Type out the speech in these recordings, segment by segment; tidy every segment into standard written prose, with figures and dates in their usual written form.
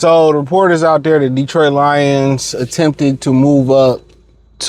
So the report is out there, the Detroit Lions attempted to move up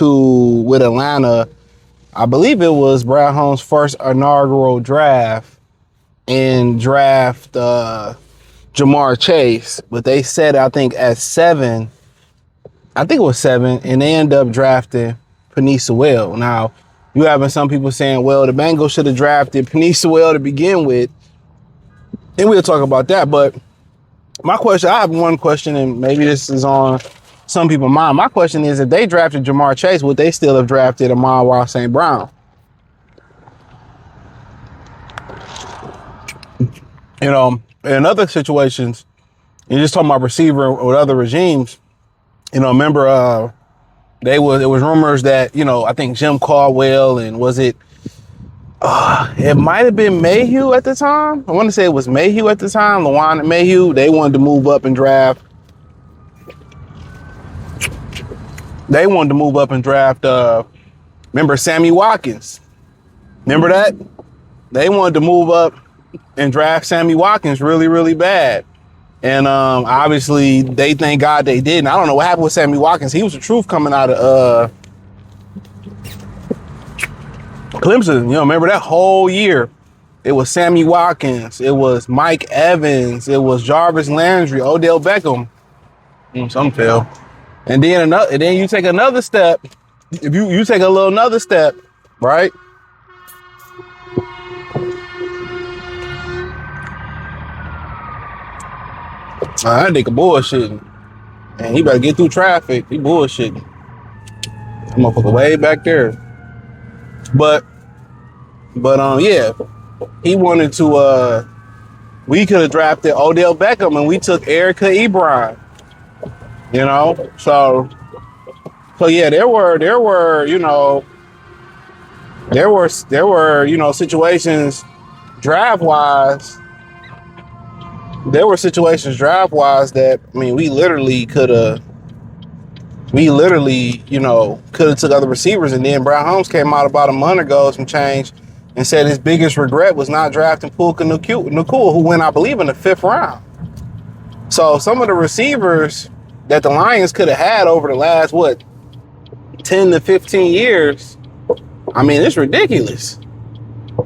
with Atlanta. I believe it was Brad Holmes' first inaugural draft and draft Jamar Chase, but they said I think at 7, I think it was 7, and they end up drafting Penei Sewell. Now, you having some people saying, well, the Bengals should have drafted Penei Sewell to begin with, and we'll talk about that. But my question, I have one question, and maybe this is on some people's mind. My question is, if they drafted Jamar Chase, would they still have drafted Amon-Ra St. Brown? You know, in other situations, you're just talking about receiver with other regimes. You know, remember, it was rumors that, you know, I think Jim Caldwell and it might have been Mayhew at the time. I want to say it was Mayhew at the time, LaJuan and Mayhew. They wanted to move up and draft. Remember Sammy Watkins? Remember that? They wanted to move up and draft Sammy Watkins really, really bad. And obviously, they thank God they didn't. I don't know what happened with Sammy Watkins. He was the truth coming out of Clemson. You know, remember that whole year? It was Sammy Watkins. It was Mike Evans. It was Jarvis Landry, Odell Beckham. Some fell. And then you take another step. If you take another step, right? That nigga bullshitting. And he better get through traffic. He bullshitting. That motherfucker way back there. But yeah. He wanted to, we could have drafted Odell Beckham and we took Erica Ebron. You know? So yeah, there were, you know, situations draft-wise. There were situations draft-wise that, I mean, we literally, you know, could have took other receivers. And then Brown Holmes came out about a month ago, some change, and said his biggest regret was not drafting Puka Nacua, who went, I believe, in the 5th round. So some of the receivers that the Lions could have had over the last, 10 to 15 years, I mean, it's ridiculous.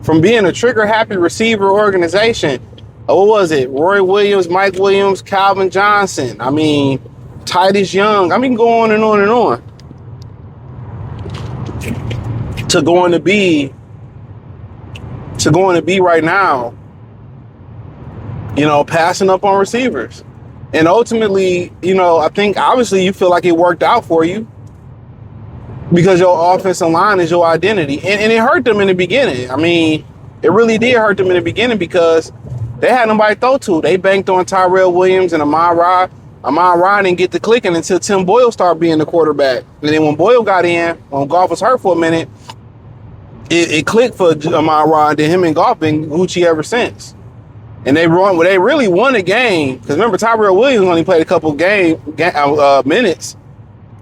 From being a trigger-happy receiver organization, what was it? Roy Williams, Mike Williams, Calvin Johnson. I mean, Titus Young. I mean, go on and on and on. To going to be right now, you know, passing up on receivers. And ultimately, you know, I think obviously you feel like it worked out for you because your offensive line is your identity. And it hurt them in the beginning. I mean, it really did hurt them in the beginning because they had nobody to throw to. They banked on Tyrell Williams and Amon-Ra. Amon-Ra didn't get to clicking until Tim Boyle started being the quarterback. And then when Boyle got in, when Goff was hurt for a minute, it clicked for Amon-Ra, and then him and Goff been Gucci ever since. And they really won a game. Because remember, Tyrell Williams only played a couple minutes,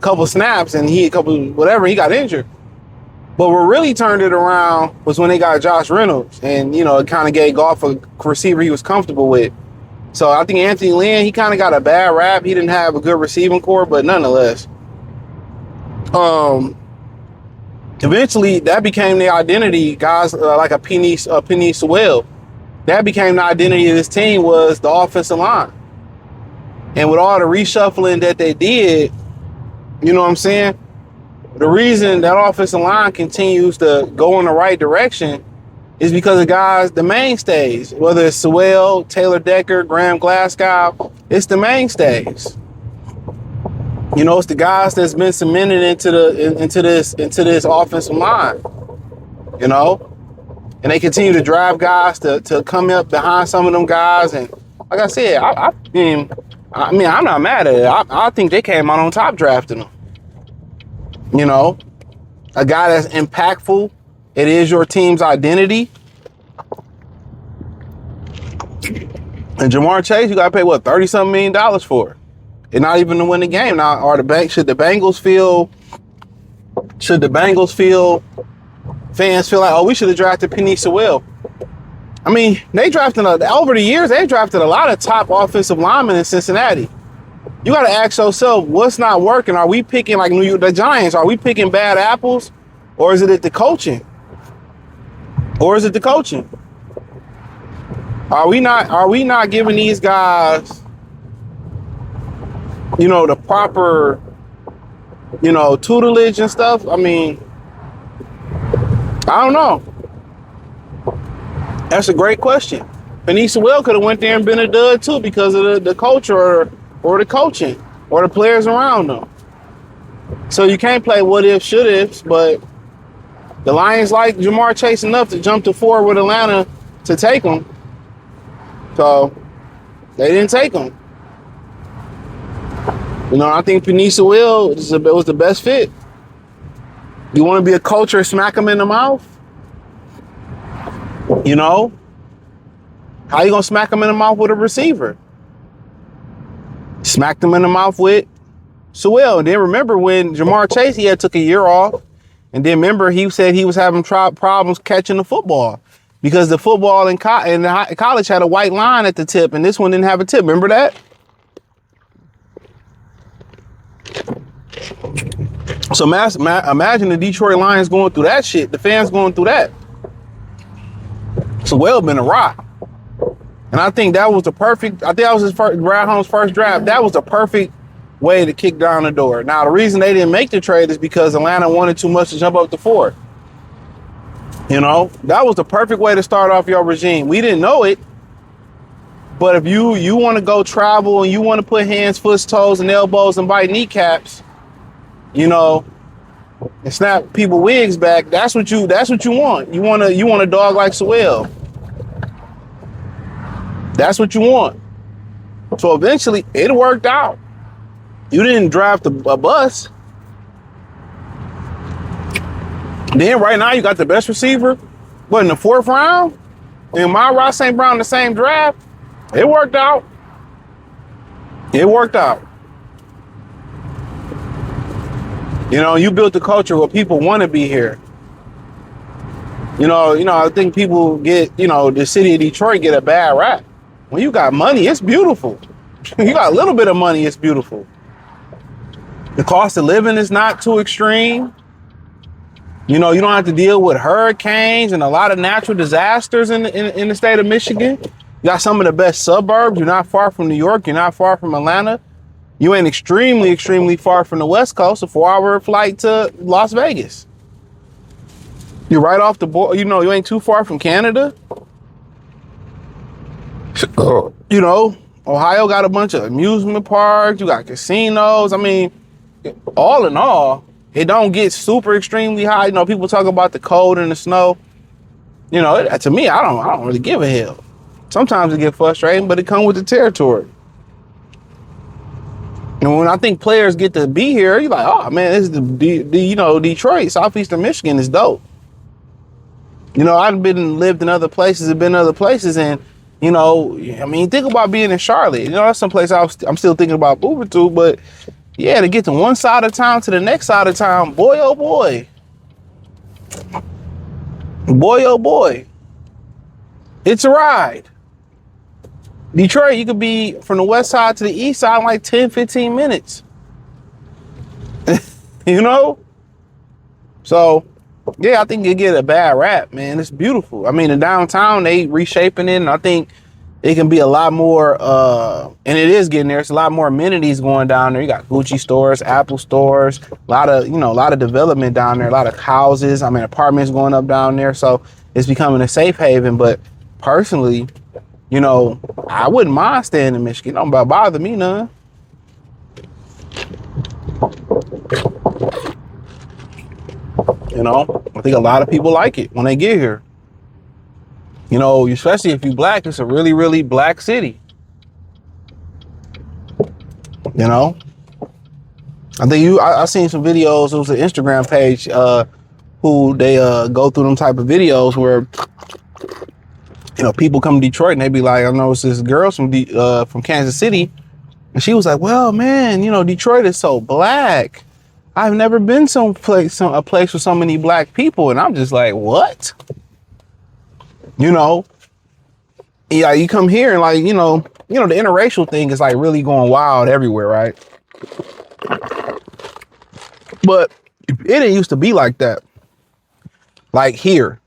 couple snaps, and he got injured. But what really turned it around was when they got Josh Reynolds. And, you know, it kind of gave Goff a receiver he was comfortable with. So I think Anthony Lynn, he kind of got a bad rap. He didn't have a good receiving core, but nonetheless. Eventually, that became the identity. Guys like a Penei Sewell. That became the identity of this team, was the offensive line. And with all the reshuffling that they did, you know what I'm saying? The reason that offensive line continues to go in the right direction is because of guys, the mainstays, whether it's Sewell, Taylor Decker, Graham Glasgow, it's the mainstays. You know, it's the guys that's been cemented into this offensive line, you know? And they continue to drive guys to come up behind some of them guys. And like I said, I mean, I'm not mad at it. I think they came out on top drafting them. You know, a guy that's impactful. It is your team's identity. And Jamar Chase, you got to pay, $30-something million for? And not even to win the game. Now, should the Bengals fans feel like, oh, we should have drafted Penei Sewell? I mean, over the years, they drafted a lot of top offensive linemen in Cincinnati. You got to ask yourself, what's not working? Are we picking like New York, the Giants? Are we picking bad apples, or is it the coaching? Or is it the coaching? Are we not giving these guys, the proper, tutelage and stuff? I mean, I don't know. That's a great question. Penei Sewell could have went there and been a dud too because of the culture or the coaching or the players around them. So you can't play what if, should ifs, but the Lions like Jamar Chase enough to jump to 4 with Atlanta to take him. So they didn't take him. I think Penei Sewell was the best fit. You want to be a culture, smack him in the mouth? How you gonna smack him in the mouth with a receiver? Smacked him in the mouth with Sewell. And then remember when Jamar Chase, he had took a year off. And then remember he said he was having problems catching the football because the football in college had a white line at the tip and this one didn't have a tip. Remember that? So imagine the Detroit Lions going through that shit. The fans going through that. Sewell been a rock. And I think that was his first, Brad Holmes' first draft. That was the perfect way to kick down the door. Now, the reason they didn't make the trade is because Atlanta wanted too much to jump up to 4. That was the perfect way to start off your regime. We didn't know it. But if you want to go travel and you want to put hands, foot, toes, and elbows and bite kneecaps, and snap people wigs back, that's what you want. You want a dog like Sewell. That's what you want. So eventually it worked out. You didn't draft a bus. Then right now you got the best receiver. But in the 4th round, and Amon-Ra St. Brown in the same draft, it worked out. It worked out. You built a culture where people want to be here. I think people get, the city of Detroit get a bad rap. When you got money, it's beautiful. You got a little bit of money, it's beautiful. The cost of living is not too extreme. You don't have to deal with hurricanes and a lot of natural disasters in the state of Michigan. You got some of the best suburbs. You're not far from New York. You're not far from Atlanta. You ain't extremely, extremely far from the West Coast, a 4-hour flight to Las Vegas. You're right off the border. You ain't too far from Canada. Ohio got a bunch of amusement parks. You got casinos. I mean, all in all, it don't get super extremely high. People talk about the cold and the snow. To me, I don't really give a hell. Sometimes it get frustrating, but it comes with the territory. And when I think players get to be here, you're like, oh man, this is Detroit, southeastern Michigan is dope. I've lived in other places, and think about being in Charlotte. That's some place I'm still thinking about moving to, but yeah, to get to one side of town to the next side of town, boy, oh boy. Boy, oh boy. It's a ride. Detroit, you could be from the west side to the east side in like 10, 15 minutes. So, yeah, I think you get a bad rap, man. It's beautiful. I mean, the downtown, they reshaping it, and I think it can be a lot more, and it is getting there. It's a lot more amenities going down there. You got Gucci stores, Apple stores, a lot of development down there, a lot of houses. Apartments going up down there. So it's becoming a safe haven. But personally, I wouldn't mind staying in Michigan. It don't bother me none. I think a lot of people like it when they get here. Especially if you black, it's a really, really black city. I think I seen some videos. It was an Instagram page who they go through them type of videos where people come to Detroit and they be like, I know it's this girl from Kansas City, and she was like, well, man, Detroit is so black. I've never been a place with so many black people, and I'm just like, what? Yeah, you come here and you know, the interracial thing is like really going wild everywhere, right? But it didn't used to be like that. Like here.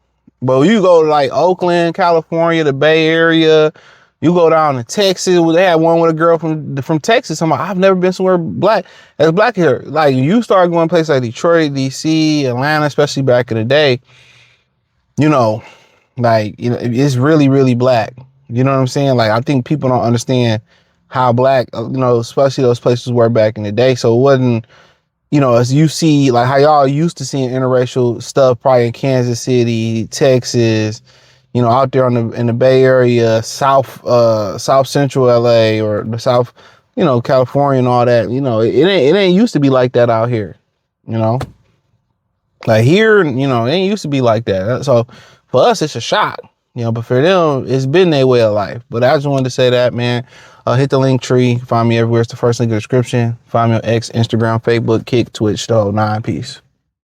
But you go to like Oakland, California, the Bay Area, you go down to Texas. They had one with a girl from Texas. I'm like, I've never been somewhere as black here. Like you start going to places like Detroit, DC, Atlanta, especially back in the day, you know, like, you know, it's really, really black. You know what I'm saying? Like, I think people don't understand how black, you know, especially those places were back in the day. So it wasn't, you know, as you see, like how y'all used to seeing interracial stuff probably in Kansas City, Texas, you know, out there in the Bay Area, South Central LA or the South, you know, California and all that. You know, it ain't used to be like that out here, you know. Like here, you know, it ain't used to be like that. So for us, it's a shock, you know, but for them, it's been their way of life. But I just wanted to say that, man. Hit the link tree. Find me everywhere. It's the first link in the description. Find me on X, Instagram, Facebook, Kick, Twitch, the whole 9. Peace.